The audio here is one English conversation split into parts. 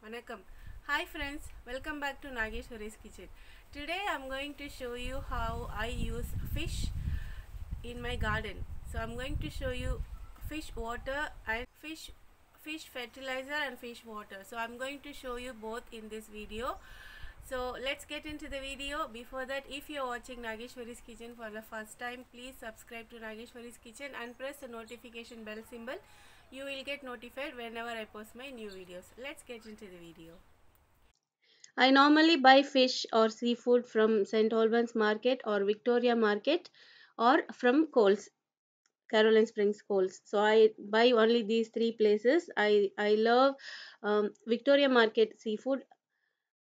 Vanakkam. Hi friends, welcome back to Nageshwari's kitchen. Today I'm going to show you how I use fish in my garden. So I'm going to show you fish water and fish fertilizer and fish water. So I'm going to show you both in this video. So let's get into the video. Before that, if you're watching Nageshwari's kitchen for the first time, please subscribe to Nageshwari's kitchen and press the notification bell symbol. You will get notified whenever I post my new videos. Let's get into the video. I normally buy fish or seafood from St. Albans Market or Victoria Market or from Coles, Caroline Springs Coles. So I buy only these three places. I love Victoria Market seafood,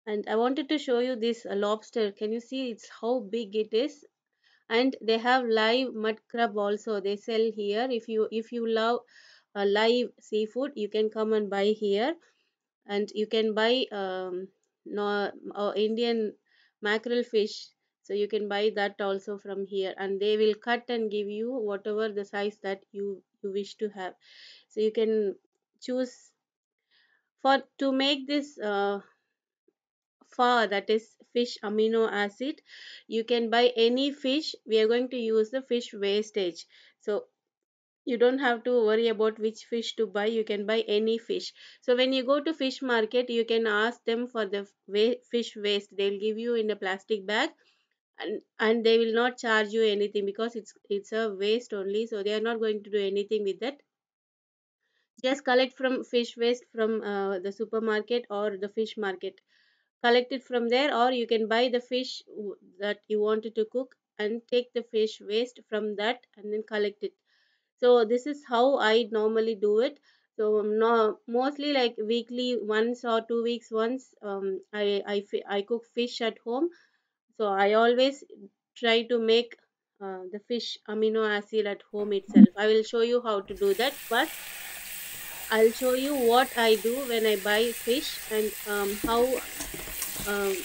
and I wanted to show you this lobster. Can you see it's how big it is? And they have live mud crab also. They sell here. If you love live seafood, you can come and buy here, and you can buy no, Indian mackerel fish. So you can buy that also from here, and they will cut and give you whatever the size that you wish to have. So you can choose for to make this FAR, that is fish amino acid. You can buy any fish. We are going to use the fish wastage. So you don't have to worry about which fish to buy. You can buy any fish. So when you go to fish market, you can ask them for the fish waste. They'll give you in a plastic bag, and they will not charge you anything because it's a waste only. So they are not going to do anything with that. Just collect from fish waste from the supermarket or the fish market. Collect it from there, or you can buy the fish that you wanted to cook and take the fish waste from that and then collect it. So this is how I normally do it. So no, mostly like weekly once or 2 weeks once, I cook fish at home. So I always try to make the fish amino acid at home itself. I will show you how to do that. First, I'll show you what I do when I buy fish, and how um,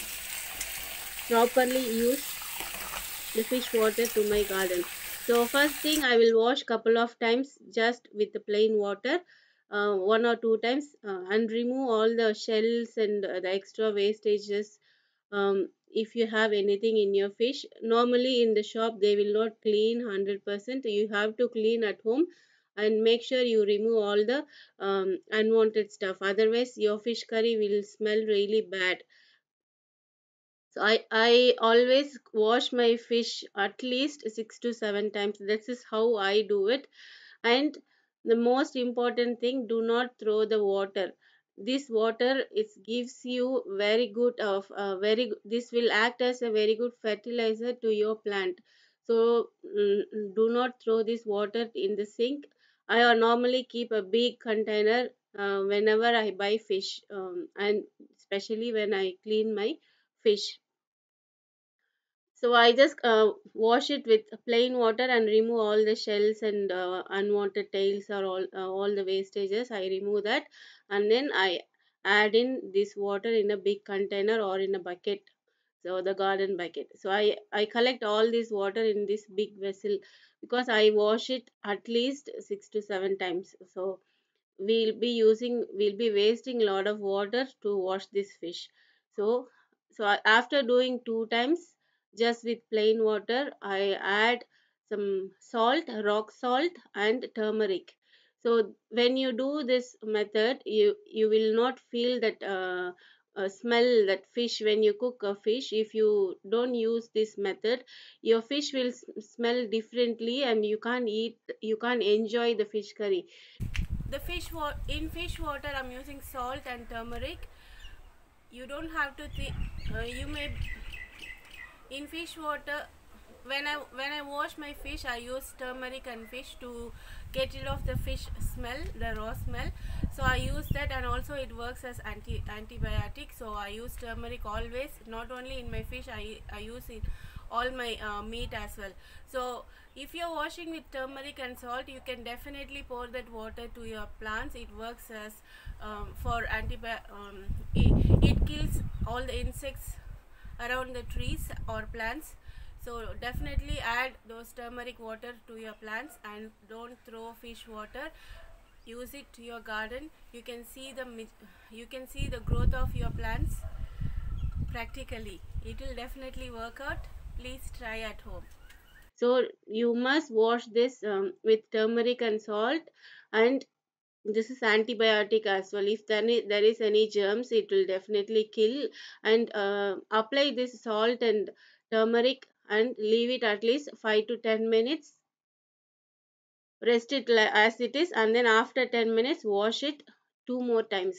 properly use the fish water to my garden. So first thing, I will wash couple of times just with the plain water, one or two times, and remove all the shells and the extra wastages. If you have anything in your fish, normally in the shop they will not clean 100%. You have to clean at home and make sure you remove all the unwanted stuff. Otherwise, your fish curry will smell really bad. So I always wash my fish at least 6 to 7 times. This is how I do it. And the most important thing, do not throw the water. This water, it gives you very good of this will act as a very good fertilizer to your plant. So do not throw this water in the sink. I normally keep a big container whenever I buy fish, and especially when I clean my fish. So I just wash it with plain water and remove all the shells and unwanted tails, or all the wastages. I remove that, and then I add in this water in a big container or in a bucket. So the garden bucket. So I collect all this water in this big vessel, because I wash it at least 6 to 7 times. So we'll be wasting a lot of water to wash this fish. So after doing 2 times just with plain water, I add some salt, rock salt, and turmeric. So when you do this method, you will not feel that smell that fish when you cook a fish. If you don't use this method, your fish will smell differently, and you can't enjoy the fish curry. The in fish water I'm using salt and turmeric. You don't have to you may in fish water, when I wash my fish, I use turmeric and fish to get rid of the fish smell, the raw smell. So I use that, and also it works as antibiotic. So I use turmeric always, not only in my fish, I use it all my meat as well. So if you're washing with turmeric and salt, you can definitely pour that water to your plants. It works as for it kills all the insects around the trees or plants. So definitely add those turmeric water to your plants, and don't throw fish water. use it to your garden. You can see the growth of your plants practically. It will definitely work out. Please try at home. So you must wash this with turmeric and salt, and this is antibiotic as well. If there is any germs, it will definitely kill. And apply this salt and turmeric and leave it at least 5 to 10 minutes. Rest it as it is, and then after 10 minutes wash it two more times.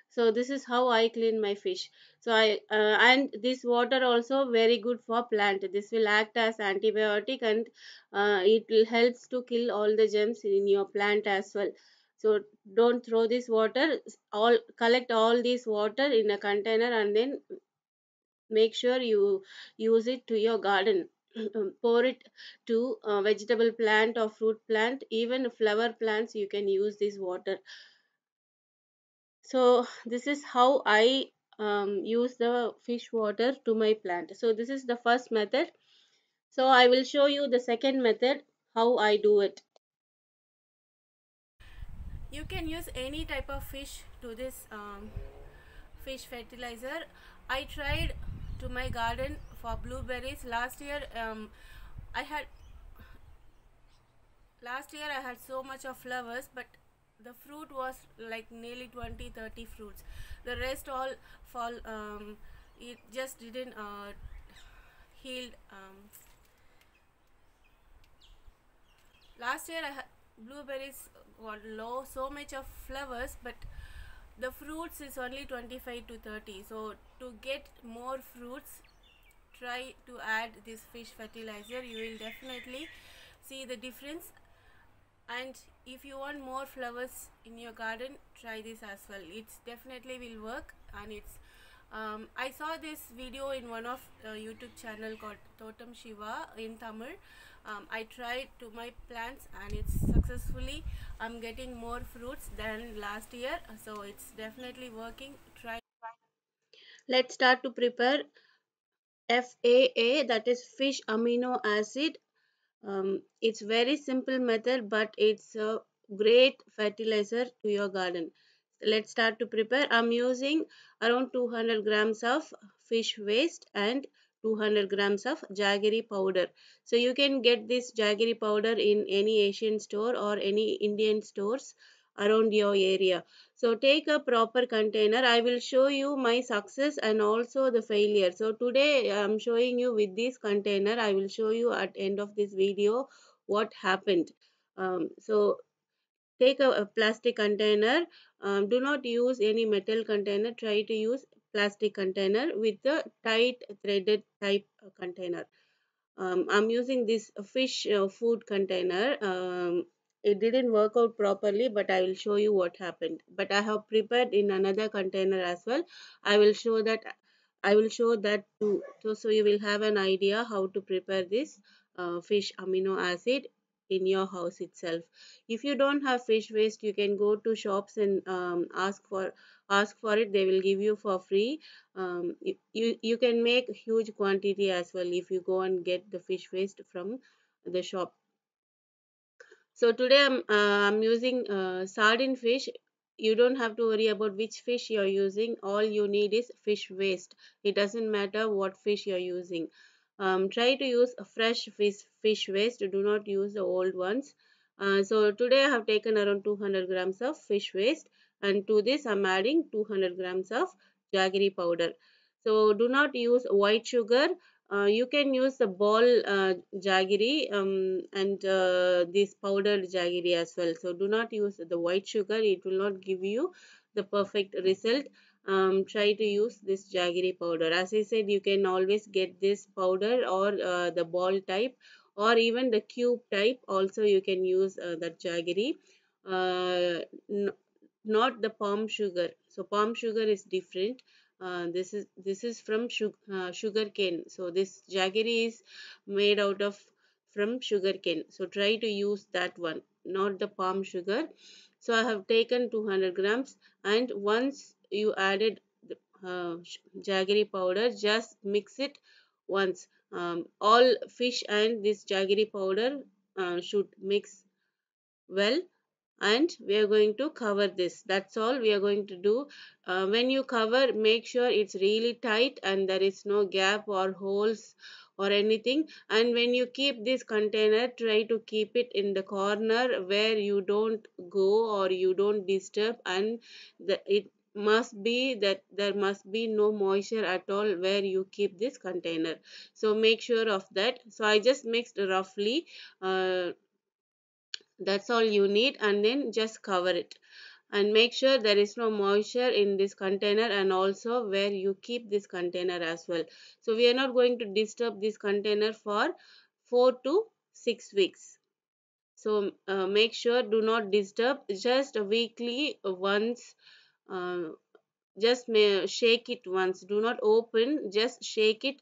So this is how I clean my fish. So I and this water also very good for plant. This will act as antibiotic, and it will helps to kill all the germs in your plant as well. So don't throw this water. All collect all this water in a container, and then make sure you use it to your garden. Pour it to a vegetable plant or fruit plant, even flower plants, you can use this water. So this is how I use the fish water to my plant. So this is the first method. So I will show you the second method, how I do it. You can use any type of fish to this fish fertilizer. I tried to my garden for blueberries last year. I had Last year I had so much of flowers, but the fruit was like nearly 20-30 fruits. The rest all fall. It just didn't healed. Last year I had blueberries got low, so much of flowers, but the fruits is only 25 to 30. So to get more fruits, try to add this fish fertilizer. You will definitely see the difference. And if you want more flowers in your garden, try this as well. It's definitely will work. And it's I saw this video in one of YouTube channel called Totem Shiva in Tamil. I tried to my plants and it's successfully. I'm getting more fruits than last year, so it's definitely working. Try. Let's start to prepare FAA, that is fish amino acid. It's very simple method, but it's a great fertilizer to your garden. Let's start to prepare. I'm using around 200 grams of fish waste and 200 grams of jaggery powder. So you can get this jaggery powder in any Asian store or any Indian stores around your area. So take a proper container. I will show you my success and also the failure. So today I'm showing you with this container. I will show you at end of this video what happened. So take a plastic container. Do not use any metal container. Try to use plastic container with the tight threaded type container. I'm using this fish food container. It didn't work out properly, but I will show you what happened. But I have prepared in another container as well. I will show that. I will show that too. So you will have an idea how to prepare this fish amino acid in your house itself. If you don't have fish waste, you can go to shops and ask for it. They will give you for free. You can make huge quantity as well if you go and get the fish waste from the shop. So today I'm using sardine fish. You don't have to worry about which fish you're using. All you need is fish waste. It doesn't matter what fish you're using. Try to use a fresh fish waste. Do not use the old ones. So today I have taken around 200 grams of fish waste, and to this I'm adding 200 grams of jaggery powder. So do not use white sugar. You can use the ball jaggery and this powdered jaggery as well. So do not use the white sugar. It will not give you the perfect result. Try to use this jaggery powder. As I said, you can always get this powder or the ball type or even the cube type. Also, you can use that jaggery. Uh, n- Not the palm sugar. So palm sugar is different. This is from sugar cane. So this jaggery is made out of from sugar cane. So try to use that one, not the palm sugar. So I have taken 200 grams, and once you added the jaggery powder, just mix it once. All fish and this jaggery powder should mix well. and we are going to cover this. That's all we are going to do. When you cover, make sure it's really tight and there is no gap or holes or anything. And when you keep this container, try to keep it in the corner where you don't go or you don't disturb, and it must be that there must be no moisture at all where you keep this container. So make sure of that. So I just mixed roughly, uh, that's all you need, and then just cover it and make sure there is no moisture in this container and also where you keep this container as well. So we are not going to disturb this container for 4 to 6 weeks. So make sure do not disturb, just weekly once. uh, just shake it once, do not open, just shake it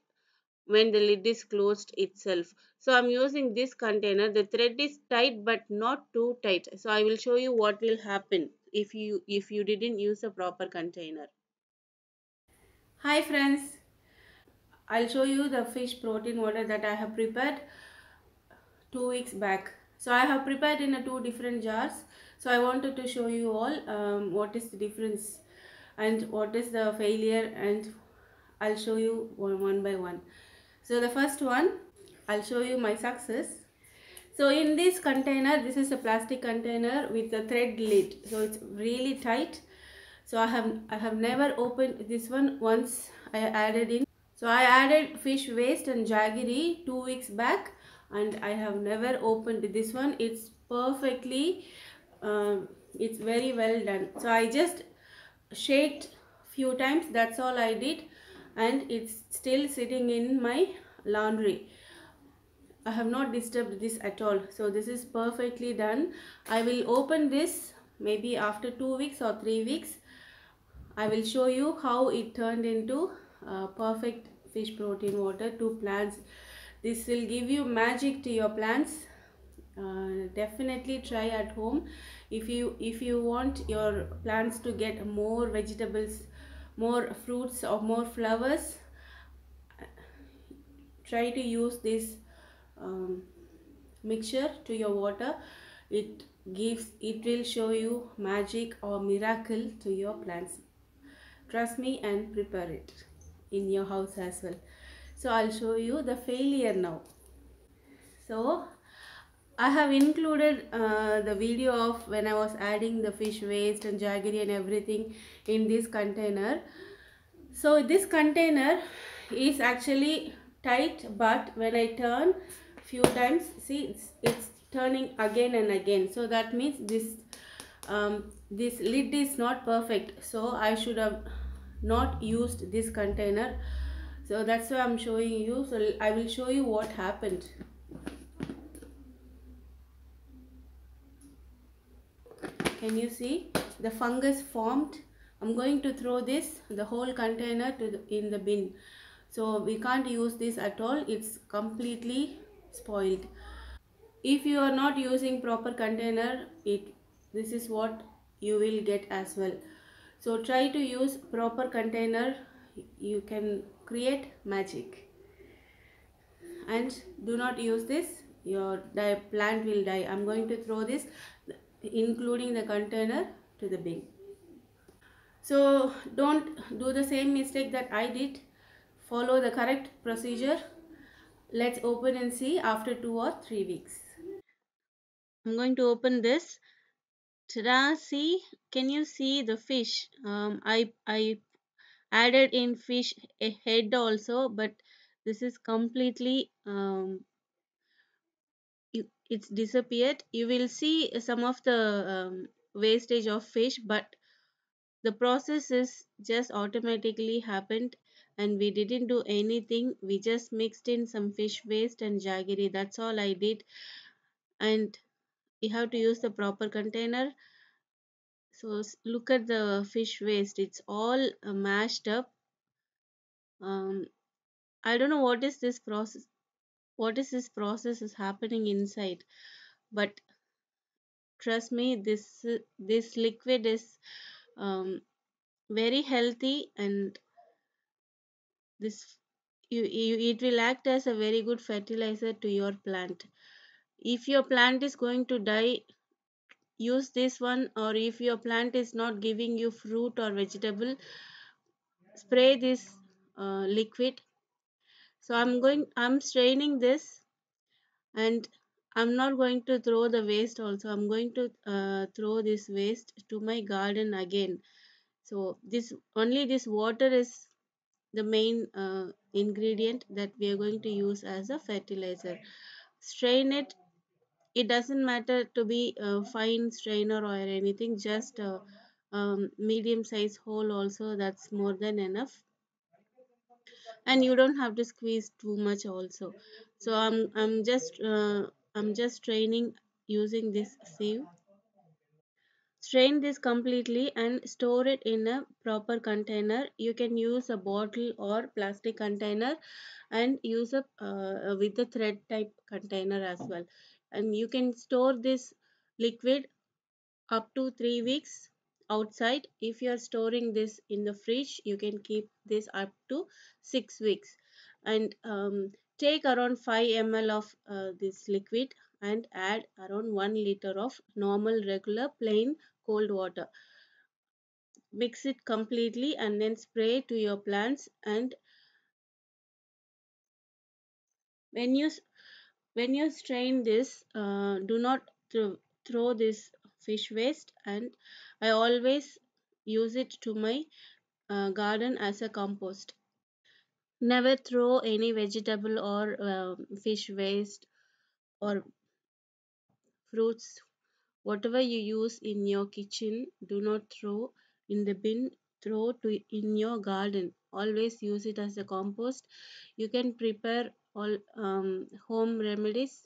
when the lid is closed itself. So I'm using this container. The thread is tight but not too tight. So I will show you what will happen if you didn't use a proper container. Hi friends, I'll show you the fish protein water that I have prepared 2 weeks back. So I have prepared in a two different jars. So I wanted to show you all what is the difference and what is the failure, and I'll show you one by one. So the first one, I'll show you my success. So in this container, this is a plastic container with a thread lid. So it's really tight. So I have never opened this one. Once I added in. So I added fish waste and jaggery 2 weeks back, and I have never opened this one. It's perfectly, it's very well done. So I just shaked few times. That's all I did, and it's still sitting in my laundry. I have not disturbed this at all. So this is perfectly done. I will open this maybe after 2 weeks or 3 weeks. I will show you how it turned into perfect fish protein water to plants. This will give you magic to your plants. Definitely try at home. If you want your plants to get more vegetables, more fruits or more flowers, try to use this um, mixture to your water. It will show you magic or miracle to your plants. Trust me and prepare it in your house as well. So I'll show you the failure now. So I have included the video of when I was adding the fish waste and jaggery and everything in this container. So this container is actually tight, but when I turn few times, see it's turning again and again. So that means this lid is not perfect. So I should have not used this container. So that's why I'm showing you. So I will show you what happened. Can you see the fungus formed? I'm going to throw this the whole container in the bin. So we can't use this at all. It's completely spoiled. If you are not using proper container, this is what you will get as well. So try to use proper container. You can create magic. And do not use this, your plant will die. I'm going to throw this including the container to the bin. So don't do the same mistake that I did. Follow the correct procedure. Let's open and see after 2 or 3 weeks. I'm going to open this. Ta-da! See, can you see the fish? I added in fish a head also, but this is completely it's disappeared. You will see some of the wastage of fish, but the process is just automatically happened, and we didn't do anything. We just mixed in some fish waste and jaggery. That's all I did. And you have to use the proper container. So look at the fish waste. It's all mashed up. um, I don't know what is this process is happening inside, but trust me, this liquid is um, very healthy, and this it will act as a very good fertilizer to your plant. If your plant is going to die, use this one, or if your plant is not giving you fruit or vegetable, spray this liquid. So I'm straining this, and I'm not going to throw the waste also. I'm going to throw this waste to my garden again. So this water is the main ingredient that we are going to use as a fertilizer. Strain it. It doesn't matter to be a fine strainer or anything, just a medium size hole also, that's more than enough. And you don't have to squeeze too much also. So I'm just straining using this sieve. Strain this completely and store it in a proper container. You can use a bottle or plastic container, and use a with the thread type container as well. And you can store this liquid up to 3 weeks outside. If you are storing this in the fridge, you can keep this up to 6 weeks. And take around 5 ml of this liquid, and add around 1 liter of normal regular plain cold water. Mix it completely and then spray to your plants. And when you when you strain this, do not throw this fish waste. And I always use it to my garden as a compost. Never throw any vegetable or fish waste or fruits, whatever you use in your kitchen, do not throw in the bin. Throw to in your garden. Always use it as a compost. You can prepare all home remedies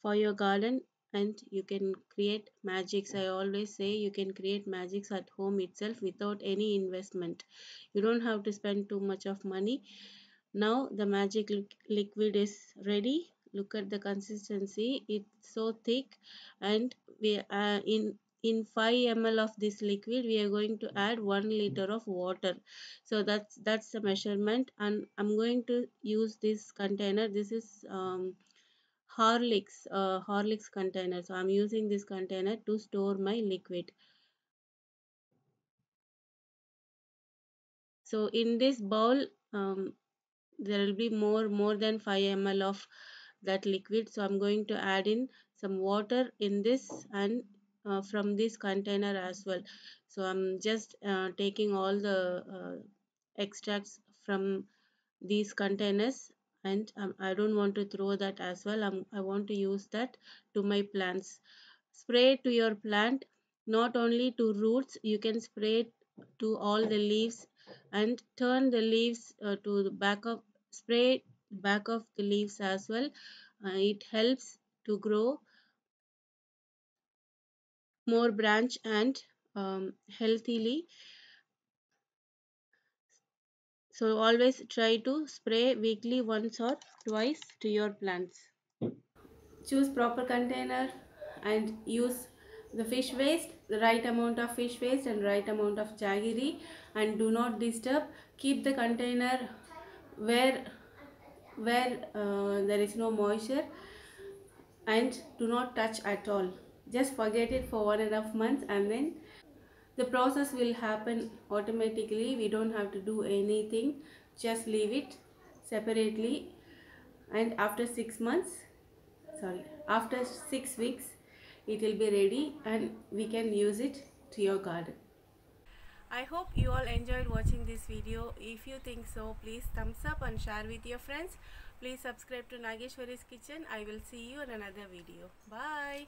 for your garden, and you can create magics. I always say you can create magics at home itself without any investment. You don't have to spend too much of money. Now the magic liquid is ready. Look at the consistency, it's so thick. And we in 5 ml of this liquid, we are going to add 1 liter of water. So that's the measurement. And I'm going to use this container. This is Horlicks container. So I'm using this container to store my liquid. So in this bowl, there will be more than 5 ml of that liquid. So I'm going to add in some water in this, and from this container as well. So I'm just taking all the extracts from these containers. And I don't want to throw that as well. I want to use that to my plants. Spray to your plant, not only to roots. You can spray to all the leaves, and turn the leaves to the back of spray back of the leaves as well. It helps to grow more branch and healthily. So always try to spray weekly once or twice to your plants. Choose proper container and use the fish waste, the right amount of fish waste and right amount of jaggery. And do not disturb. Keep the container where there is no moisture, and do not touch at all. Just forget it for 1.5 months, and then the process will happen automatically. We don't have to do anything. Just leave it separately. And after 6 months, sorry, after 6 weeks, it will be ready, and we can use it to your garden. I hope you all enjoyed watching this video. If you think so, please thumbs up and share with your friends. Please subscribe to Nageshwari's Kitchen. I will see you in another video. Bye.